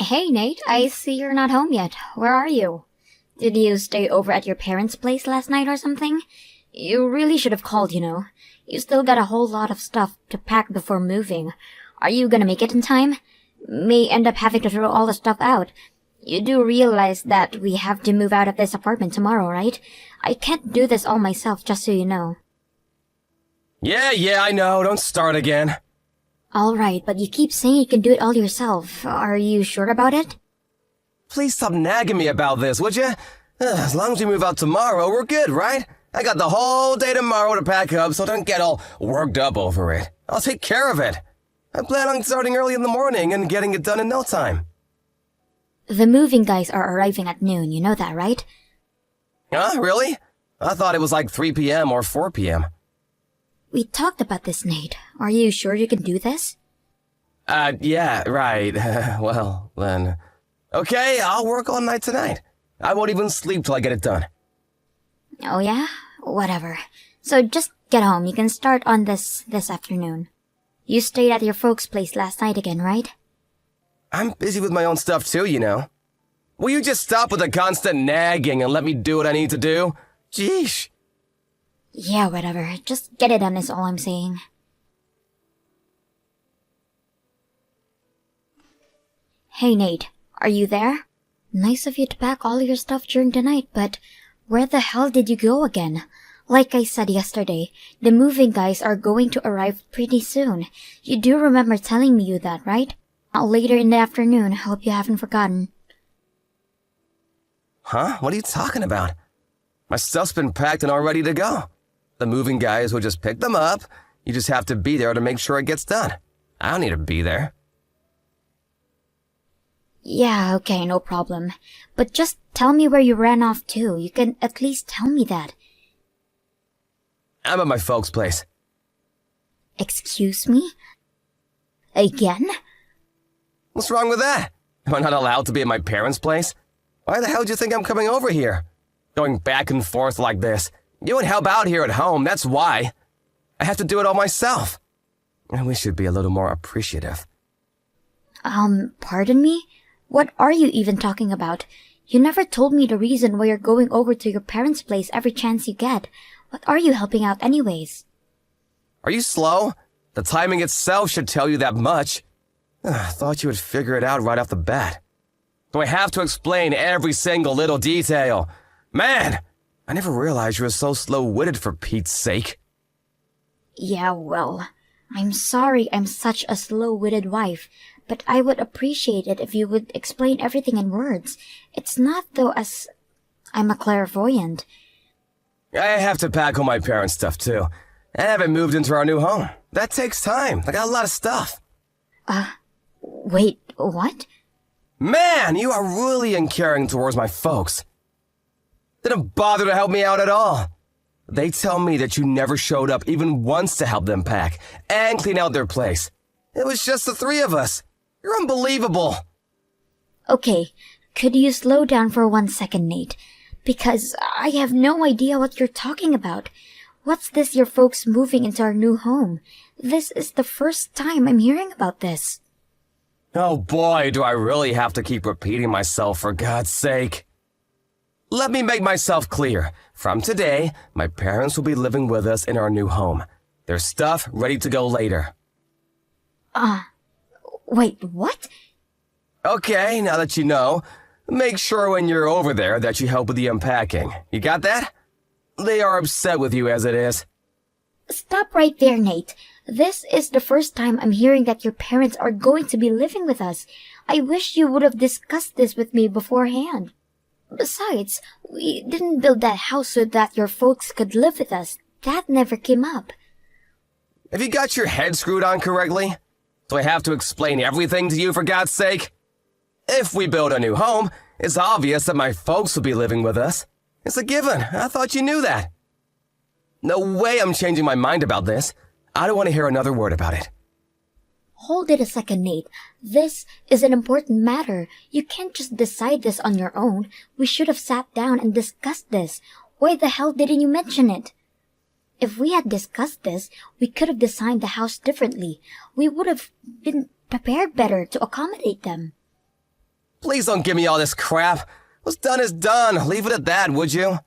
Hey Nate, I see you're not home yet. Where are you? Did you stay over at your parents' place last night or something? You really should have called, you know. You still got a whole lot of stuff to pack before moving. Are you gonna make it in time? May end up having to throw all the stuff out. You do realize that we have to move out of this apartment tomorrow, right? I can't do this all myself, just so you know. Yeah, I know. Don't start again. Alright, but you keep saying you can do it all yourself. Are you sure about it? Please stop nagging me about this, would you? As long as we move out tomorrow, we're good, right? I got the whole day tomorrow to pack up, so don't get all worked up over it. I'll take care of it. I plan on starting early in the morning and getting it done in no time. The moving guys are arriving at noon, you know that, right? Huh, really? I thought it was like 3 p.m. or 4 p.m. We talked about this, Nate. Are you sure you can do this? Yeah, right. Well, then... Okay, I'll work all night tonight. I won't even sleep till I get it done. Oh yeah? Whatever. So just get home. You can start on this afternoon. You stayed at your folks' place last night again, right? I'm busy with my own stuff too, you know. Will you just stop with the constant nagging and let me do what I need to do? Jeesh. Yeah, whatever. Just get it done is all I'm saying. Hey, Nate. Are you there? Nice of you to pack all your stuff during the night, but where the hell did you go again? Like I said yesterday, the moving guys are going to arrive pretty soon. You do remember telling me that, right? Later in the afternoon. Hope you haven't forgotten. Huh? What are you talking about? My stuff's been packed and all ready to go. The moving guys will just pick them up. You just have to be there to make sure it gets done. I don't need to be there. Yeah, okay, no problem. But just tell me where you ran off to. You can at least tell me that. I'm at my folks' place. Excuse me? Again? What's wrong with that? Am I not allowed to be at my parents' place? Why the hell do you think I'm coming over here? Going back and forth like this. You would help out here at home, that's why. I have to do it all myself. We should be a little more appreciative. Pardon me? What are you even talking about? You never told me the reason why you're going over to your parents' place every chance you get. What are you helping out anyways? Are you slow? The timing itself should tell you that much. I thought you would figure it out right off the bat. Do I have to explain every single little detail? Man, I never realized you were so slow-witted for Pete's sake. Yeah, well, I'm sorry I'm such a slow-witted wife, but I would appreciate it if you would explain everything in words. It's not though as I'm a clairvoyant. I have to pack all my parents' stuff too. I haven't moved into our new home. That takes time. I got a lot of stuff. Wait, what? Man, you are really uncaring towards my folks. Didn't bother to help me out at all. They tell me that you never showed up even once to help them pack and clean out their place. It was just the three of us. You're unbelievable. Okay, could you slow down for 1 second, Nate? Because I have no idea what you're talking about. What's this your folks moving into our new home? This is the first time I'm hearing about this. Oh boy, do I really have to keep repeating myself for God's sake. Let me make myself clear. From today, my parents will be living with us in our new home. Their stuff ready to go later. Wait, what? Okay, now that you know, make sure when you're over there that you help with the unpacking. You got that? They are upset with you as it is. Stop right there, Nate. This is the first time I'm hearing that your parents are going to be living with us. I wish you would have discussed this with me beforehand. Besides, we didn't build that house so that your folks could live with us. That never came up. Have you got your head screwed on correctly? Do I have to explain everything to you for God's sake? If we build a new home, it's obvious that my folks will be living with us. It's a given. I thought you knew that. No way I'm changing my mind about this. I don't want to hear another word about it. Hold it a second, Nate. This is an important matter. You can't just decide this on your own. We should have sat down and discussed this. Why the hell didn't you mention it? If we had discussed this, we could have designed the house differently. We would have been prepared better to accommodate them. Please don't give me all this crap. What's done is done. Leave it at that, would you?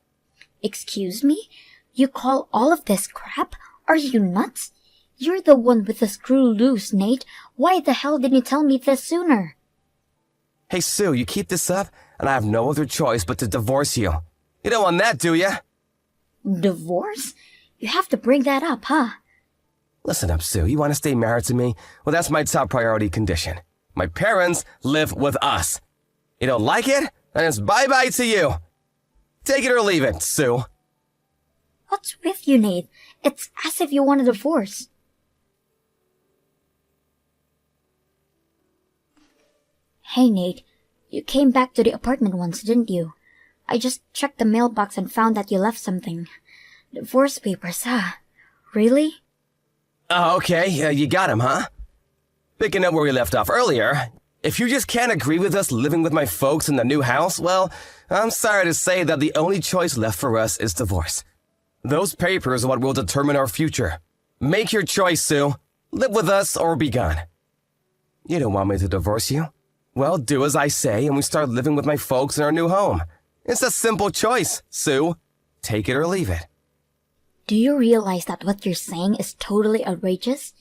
Excuse me? You call all of this crap? Are you nuts? You're the one with the screw loose, Nate. Why the hell didn't you tell me this sooner? Hey, Sue, you keep this up, and I have no other choice but to divorce you. You don't want that, do you? Divorce? You have to bring that up, huh? Listen up, Sue. You want to stay married to me? Well, that's my top priority condition. My parents live with us. You don't like it? Then it's bye-bye to you. Take it or leave it, Sue. What's with you, Nate? It's as if you want a divorce. Hey, Nate. You came back to the apartment once, didn't you? I just checked the mailbox and found that you left something. Divorce papers, huh? Really? Oh, okay. You got him, huh? Picking up where we left off earlier, if you just can't agree with us living with my folks in the new house, well, I'm sorry to say that the only choice left for us is divorce. Those papers are what will determine our future. Make your choice, Sue. Live with us or be gone. You don't want me to divorce you? Well, do as I say and we start living with my folks in our new home. It's a simple choice, Sue. Take it or leave it. Do you realize that what you're saying is totally outrageous?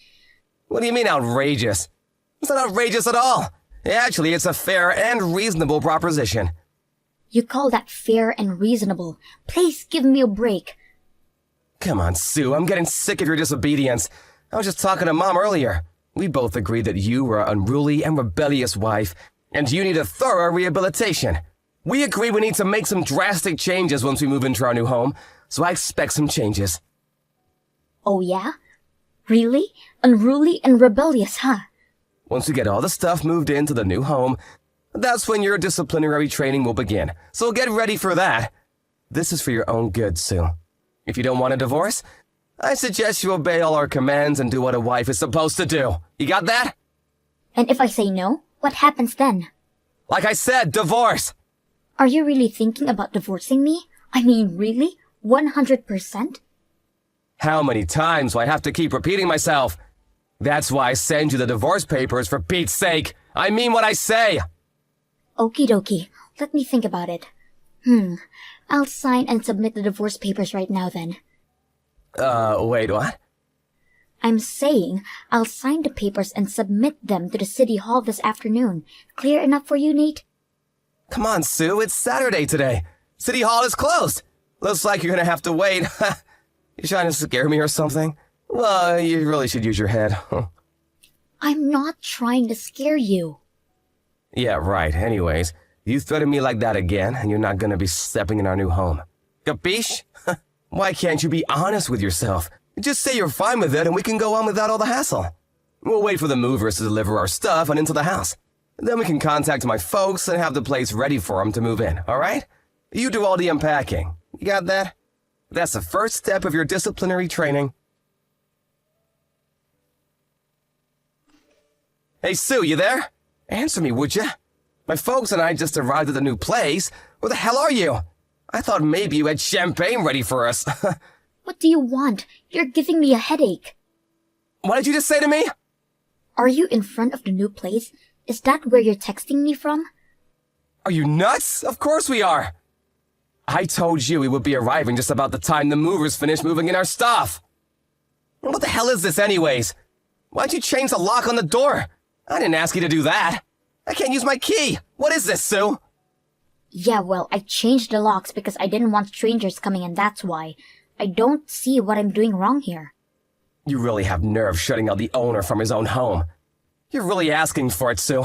What do you mean outrageous? It's not outrageous at all. Actually, it's a fair and reasonable proposition. You call that fair and reasonable? Please give me a break. Come on, Sue, I'm getting sick of your disobedience. I was just talking to Mom earlier. We both agreed that you were an unruly and rebellious wife, and you need a thorough rehabilitation. We agree we need to make some drastic changes once we move into our new home, so I expect some changes. Oh yeah? Really? Unruly and rebellious, huh? Once we get all the stuff moved into the new home, that's when your disciplinary training will begin, so get ready for that. This is for your own good, Sue. If you don't want a divorce, I suggest you obey all our commands and do what a wife is supposed to do. You got that? And if I say no, what happens then? Like I said, divorce! Are you really thinking about divorcing me? I mean, really? 100%? How many times do I have to keep repeating myself? That's why I send you the divorce papers, for Pete's sake. I mean what I say. Okie dokie. Let me think about it. I'll sign and submit the divorce papers right now then. Wait, what? I'm saying I'll sign the papers and submit them to the city hall this afternoon. Clear enough for you, Nate? Come on, Sue, it's Saturday today. City hall is closed. Looks like you're gonna have to wait. You trying to scare me or something? Well, you really should use your head. I'm not trying to scare you. Yeah, right. Anyways, you threaten me like that again, and you're not gonna be stepping in our new home. Capiche? Why can't you be honest with yourself? Just say you're fine with it and we can go on without all the hassle. We'll wait for the movers to deliver our stuff and into the house. Then we can contact my folks and have the place ready for them to move in, alright? You do all the unpacking. You got that? That's the first step of your disciplinary training. Hey, Sue, you there? Answer me, would ya? My folks and I just arrived at the new place. Where the hell are you? I thought maybe you had champagne ready for us. What do you want? You're giving me a headache. What did you just say to me? Are you in front of the new place? Is that where you're texting me from? Are you nuts? Of course we are. I told you we would be arriving just about the time the movers finish moving in our stuff. What the hell is this anyways? Why'd you change the lock on the door? I didn't ask you to do that. I can't use my key. What is this, Sue? Yeah, well, I changed the locks because I didn't want strangers coming in, that's why. I don't see what I'm doing wrong here. You really have nerve shutting out the owner from his own home. You're really asking for it, Sue.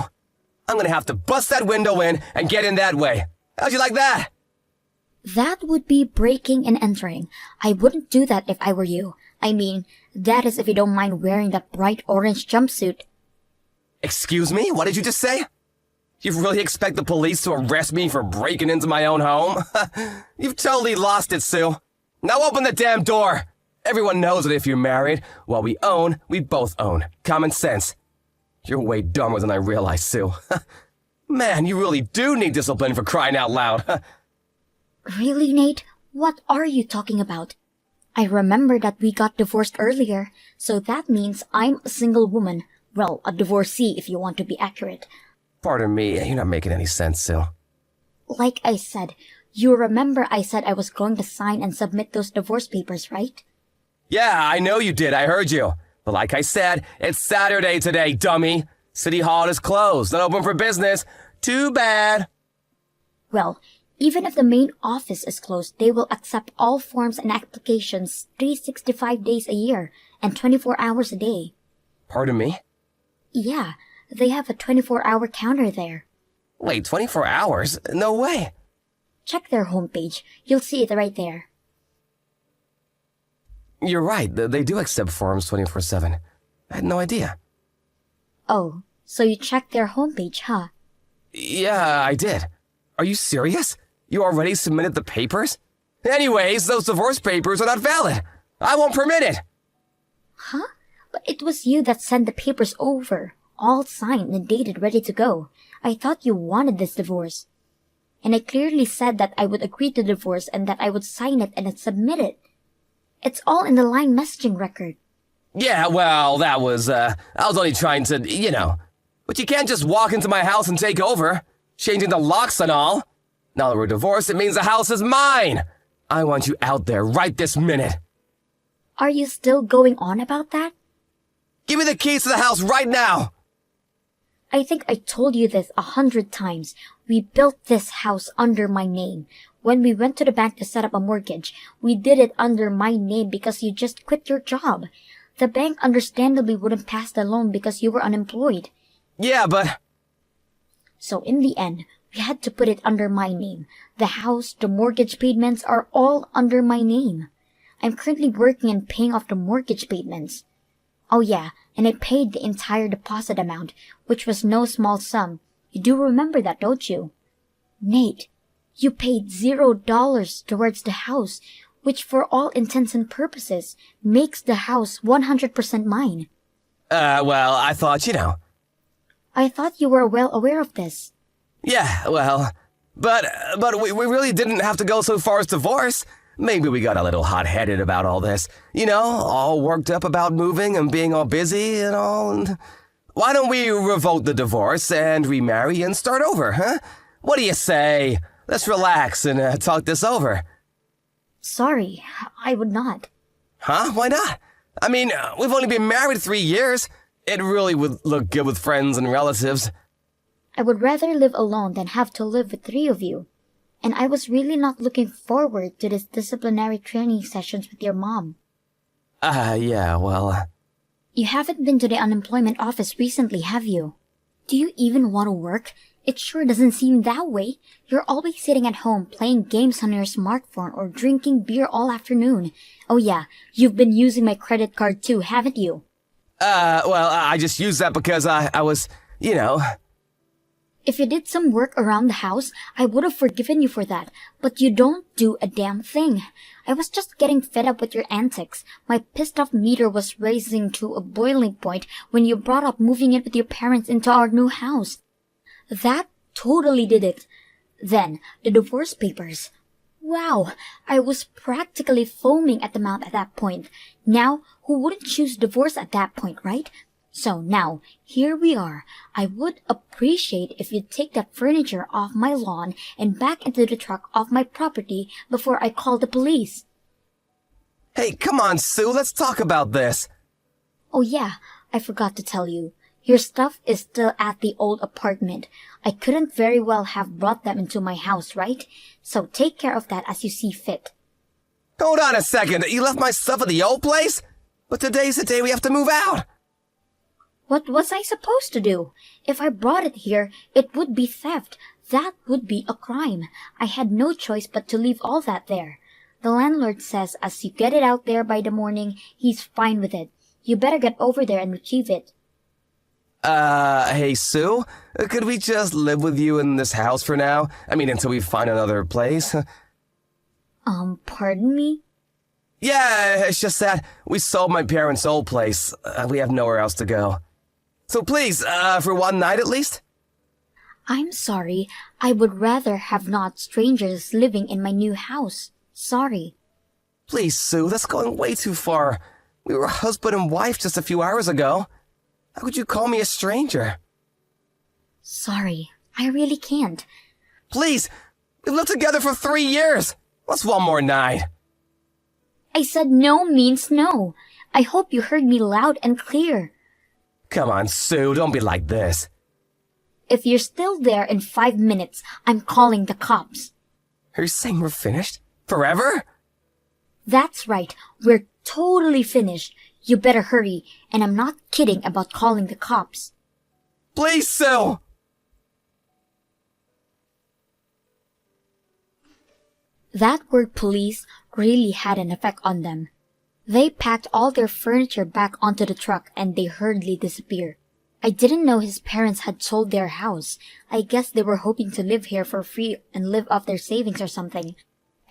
I'm gonna have to bust that window in and get in that way. How'd you like that? That would be breaking and entering. I wouldn't do that if I were you. I mean, that is if you don't mind wearing that bright orange jumpsuit. Excuse me? What did you just say? You really expect the police to arrest me for breaking into my own home? You've totally lost it, Sue. Now open the damn door! Everyone knows that if you're married, what we own, we both own. Common sense. You're way dumber than I realized, Sue. Man, you really do need discipline for crying out loud. Really, Nate? What are you talking about? I remember that we got divorced earlier, so that means I'm a single woman. Well, a divorcee if you want to be accurate. Pardon me, you're not making any sense, Sue. Like I said, you remember I said I was going to sign and submit those divorce papers, right? Yeah, I know you did, I heard you. But like I said, it's Saturday today, dummy. City Hall is closed, not open for business. Too bad. Well, even if the main office is closed, they will accept all forms and applications 365 days a year and 24 hours a day. Pardon me? Yeah, they have a 24-hour counter there. Wait, 24 hours? No way. Check their homepage. You'll see it right there. You're right, they do accept forms 24/7. I had no idea. Oh, so you checked their homepage, huh? Yeah, I did. Are you serious? You already submitted the papers? Anyways, those divorce papers are not valid. I won't permit it. Huh? But it was you that sent the papers over, all signed and dated, ready to go. I thought you wanted this divorce. And I clearly said that I would agree to divorce and that I would sign it and submit it. It's all in the line messaging record. Yeah, well, I was only trying to, But you can't just walk into my house and take over, changing the locks and all. Now that we're divorced, it means the house is mine. I want you out there right this minute. Are you still going on about that? Give me the keys to the house right now. I think I told you this 100 times. We built this house under my name. When we went to the bank to set up a mortgage, we did it under my name because you just quit your job. The bank understandably wouldn't pass the loan because you were unemployed. Yeah, but... So in the end, we had to put it under my name. The house, the mortgage payments are all under my name. I'm currently working and paying off the mortgage payments. Oh yeah, and I paid the entire deposit amount, which was no small sum. You do remember that, don't you? Nate, you paid $0 towards the house, which for all intents and purposes makes the house 100% mine. Well, I thought, I thought you were well aware of this. Yeah, well, but we really didn't have to go so far as divorce. Maybe we got a little hot-headed about all this. All worked up about moving and being all busy and all. And why don't we revoke the divorce and remarry and start over, huh? What do you say? Let's relax and talk this over. Sorry, I would not. Huh? Why not? I mean, we've only been married 3 years. It really would look good with friends and relatives. I would rather live alone than have to live with 3 of you. And I was really not looking forward to this disciplinary training sessions with your mom. Yeah, well... You haven't been to the unemployment office recently, have you? Do you even want to work? It sure doesn't seem that way. You're always sitting at home playing games on your smartphone or drinking beer all afternoon. Oh yeah, you've been using my credit card too, haven't you? Well, I just used that because I was, If you did some work around the house, I would have forgiven you for that, but you don't do a damn thing. I was just getting fed up with your antics. My pissed off meter was rising to a boiling point when you brought up moving in with your parents into our new house. That totally did it. Then, the divorce papers. Wow, I was practically foaming at the mouth at that point. Now, who wouldn't choose divorce at that point, right? So now, here we are. I would appreciate if you'd take that furniture off my lawn and back into the truck off my property before I call the police. Hey, come on, Sue, let's talk about this. Oh yeah, I forgot to tell you. Your stuff is still at the old apartment. I couldn't very well have brought them into my house, right? So take care of that as you see fit. Hold on a second, you left my stuff at the old place? But today's the day we have to move out. What was I supposed to do? If I brought it here, it would be theft. That would be a crime. I had no choice but to leave all that there. The landlord says as you get it out there by the morning, he's fine with it. You better get over there and retrieve it. Hey, Sue, could we just live with you in this house for now? I mean, until we find another place? Pardon me? Yeah, it's just that we sold my parents' old place. We have nowhere else to go. So please, for one night at least? I'm sorry. I would rather have not strangers living in my new house. Sorry. Please, Sue, that's going way too far. We were husband and wife just a few hours ago. How could you call me a stranger? Sorry, I really can't. Please, we've lived together for 3 years. What's one more night? I said no means no. I hope you heard me loud and clear. Come on, Sue, don't be like this. If you're still there in 5 minutes, I'm calling the cops. Are you saying we're finished? Forever? That's right, we're totally finished. You better hurry, and I'm not kidding about calling the cops. Please, Sue! That word police really had an effect on them. They packed all their furniture back onto the truck and they hurriedly disappeared. I didn't know his parents had sold their house. I guess they were hoping to live here for free and live off their savings or something.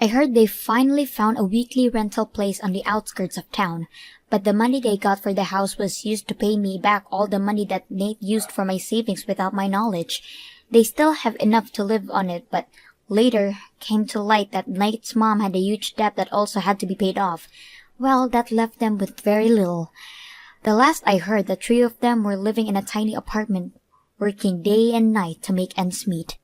I heard they finally found a weekly rental place on the outskirts of town, but the money they got for the house was used to pay me back all the money that Nate used for my savings without my knowledge. They still have enough to live on it, but later came to light that Nate's mom had a huge debt that also had to be paid off. Well, that left them with very little. The last I heard, the three of them were living in a tiny apartment, working day and night to make ends meet.